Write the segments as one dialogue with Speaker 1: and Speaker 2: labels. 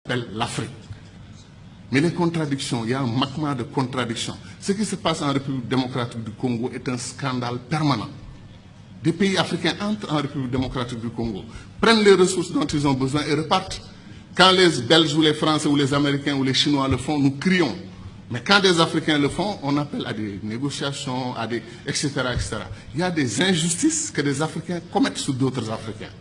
Speaker 1: appelle l'Afrique. Mais les contradictions, il y a un magma de contradictions. Ce qui se passe en République démocratique du Congo est un scandale permanent. Des pays africains entrent en République démocratique du Congo, prennent les ressources dont ils ont besoin et repartent. Quand les Belges ou les Français ou les Américains ou les Chinois le font, nous crions. Mais quand des Africains le font, on appelle à des négociations, à des, etc., etc. Il y a des injustices que des Africains commettent sur d'autres Africains.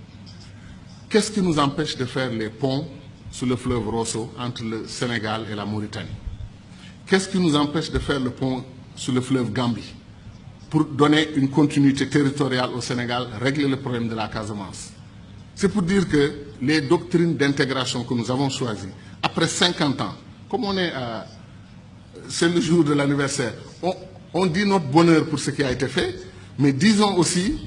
Speaker 1: Qu'est-ce qui nous empêche de faire les ponts sur le fleuve Rosso entre le Sénégal et la Mauritanie? Qu'est-ce qui nous empêche de faire le pont sur le fleuve Gambie pour donner une continuité territoriale au Sénégal, régler le problème de la Casamance? C'est pour dire que les doctrines d'intégration que nous avons choisies, après 50 ans, comme on est à... C'est le jour de l'anniversaire, on dit notre bonheur pour ce qui a été fait, mais disons aussi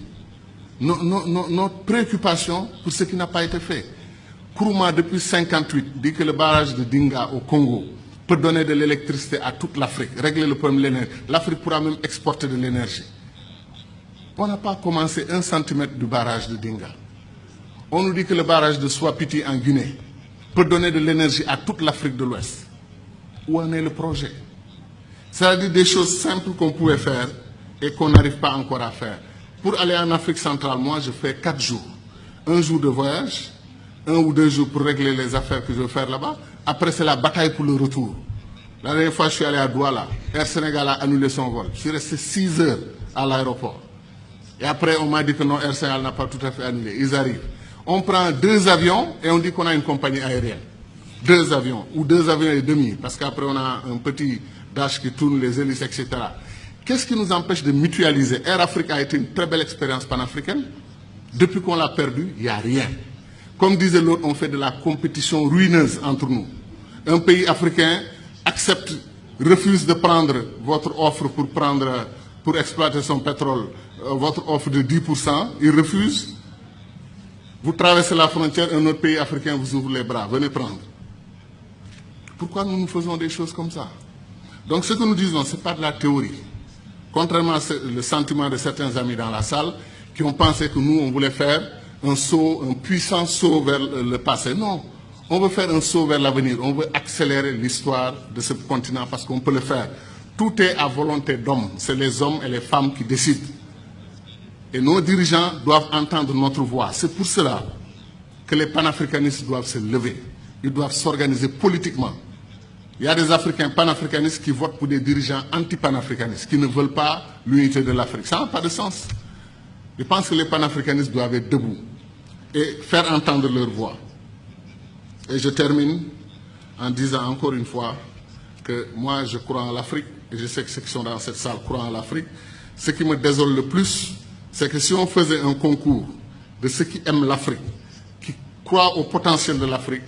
Speaker 1: notre préoccupation pour ce qui n'a pas été fait. Kourouma, depuis 1958, dit que le barrage de Dinga au Congo peut donner de l'électricité à toute l'Afrique, régler le problème de l'énergie. L'Afrique pourra même exporter de l'énergie. On n'a pas commencé 1 centimètre du barrage de Dinga. On nous dit que le barrage de Swapiti en Guinée peut donner de l'énergie à toute l'Afrique de l'Ouest. Où en est le projet? C'est-à-dire des choses simples qu'on pouvait faire et qu'on n'arrive pas encore à faire. Pour aller en Afrique centrale, moi, je fais 4 jours. 1 jour de voyage, 1 ou 2 jours pour régler les affaires que je veux faire là-bas. Après, c'est la bataille pour le retour. La dernière fois, je suis allé à Douala. Air Sénégal a annulé son vol. Je suis resté 6 heures à l'aéroport. Et après, on m'a dit que non, Air Sénégal n'a pas tout à fait annulé. Ils arrivent. On prend 2 avions et on dit qu'on a une compagnie aérienne. 2 avions, ou 2 avions et demi, parce qu'après, on a un petit dash qui tourne les hélices, etc. Qu'est-ce qui nous empêche de mutualiser? Air Afrique a été une très belle expérience panafricaine. Depuis qu'on l'a perdu, il n'y a rien. Comme disait l'autre, on fait de la compétition ruineuse entre nous. Un pays africain accepte, refuse de prendre votre offre pour exploiter son pétrole, votre offre de 10%, il refuse. Vous traversez la frontière, un autre pays africain vous ouvre les bras, venez prendre. Pourquoi nous faisons des choses comme ça? Donc ce que nous disons, ce n'est pas de la théorie. Contrairement au sentiment de certains amis dans la salle qui ont pensé que nous, on voulait faire un saut, un puissant saut vers le passé. Non, on veut faire un saut vers l'avenir. On veut accélérer l'histoire de ce continent parce qu'on peut le faire. Tout est à volonté d'hommes. C'est les hommes et les femmes qui décident. Et nos dirigeants doivent entendre notre voix. C'est pour cela que les panafricanistes doivent se lever. Ils doivent s'organiser politiquement. Il y a des Africains panafricanistes qui votent pour des dirigeants anti-panafricanistes, qui ne veulent pas l'unité de l'Afrique. Ça n'a pas de sens. Je pense que les panafricanistes doivent être debout et faire entendre leur voix. Et je termine en disant encore une fois que moi, je crois en l'Afrique, et je sais que ceux qui sont dans cette salle croient en l'Afrique. Ce qui me désole le plus, c'est que si on faisait un concours de ceux qui aiment l'Afrique, qui croient au potentiel de l'Afrique,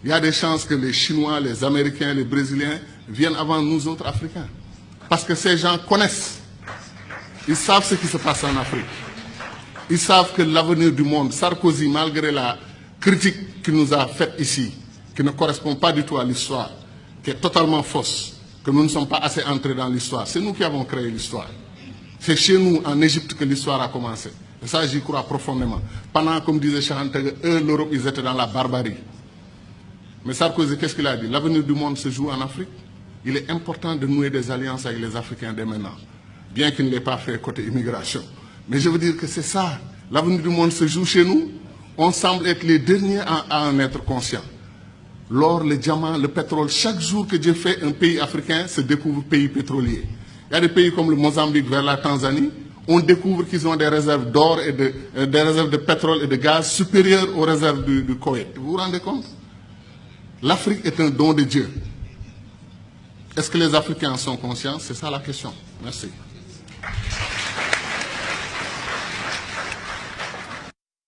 Speaker 1: il y a des chances que les Chinois, les Américains, les Brésiliens viennent avant nous autres Africains. Parce que ces gens connaissent. Ils savent ce qui se passe en Afrique. Ils savent que l'avenir du monde, Sarkozy, malgré la critique qu'il nous a faite ici, qui ne correspond pas du tout à l'histoire, qui est totalement fausse, que nous ne sommes pas assez entrés dans l'histoire. C'est nous qui avons créé l'histoire. C'est chez nous, en Égypte, que l'histoire a commencé. Et ça, j'y crois profondément. Pendant, comme disait Chahantag, eux, l'Europe, ils étaient dans la barbarie. Mais Sarkozy, qu'est-ce qu'il a dit? L'avenir du monde se joue en Afrique. Il est important de nouer des alliances avec les Africains dès maintenant. Bien qu'il ne l'ait pas fait côté immigration. Mais je veux dire que c'est ça. L'avenir du monde se joue chez nous. On semble être les derniers à en être conscients. L'or, le diamant, le pétrole, chaque jour que Dieu fait, un pays africain se découvre pays pétrolier. Il y a des pays comme le Mozambique vers la Tanzanie. On découvre qu'ils ont des réserves d'or et des réserves de pétrole et de gaz supérieures aux réserves du Koweït. Vous vous rendez compte? L'Afrique est un don de Dieu. Est-ce que les Africains en sont conscients? C'est ça la question. Merci.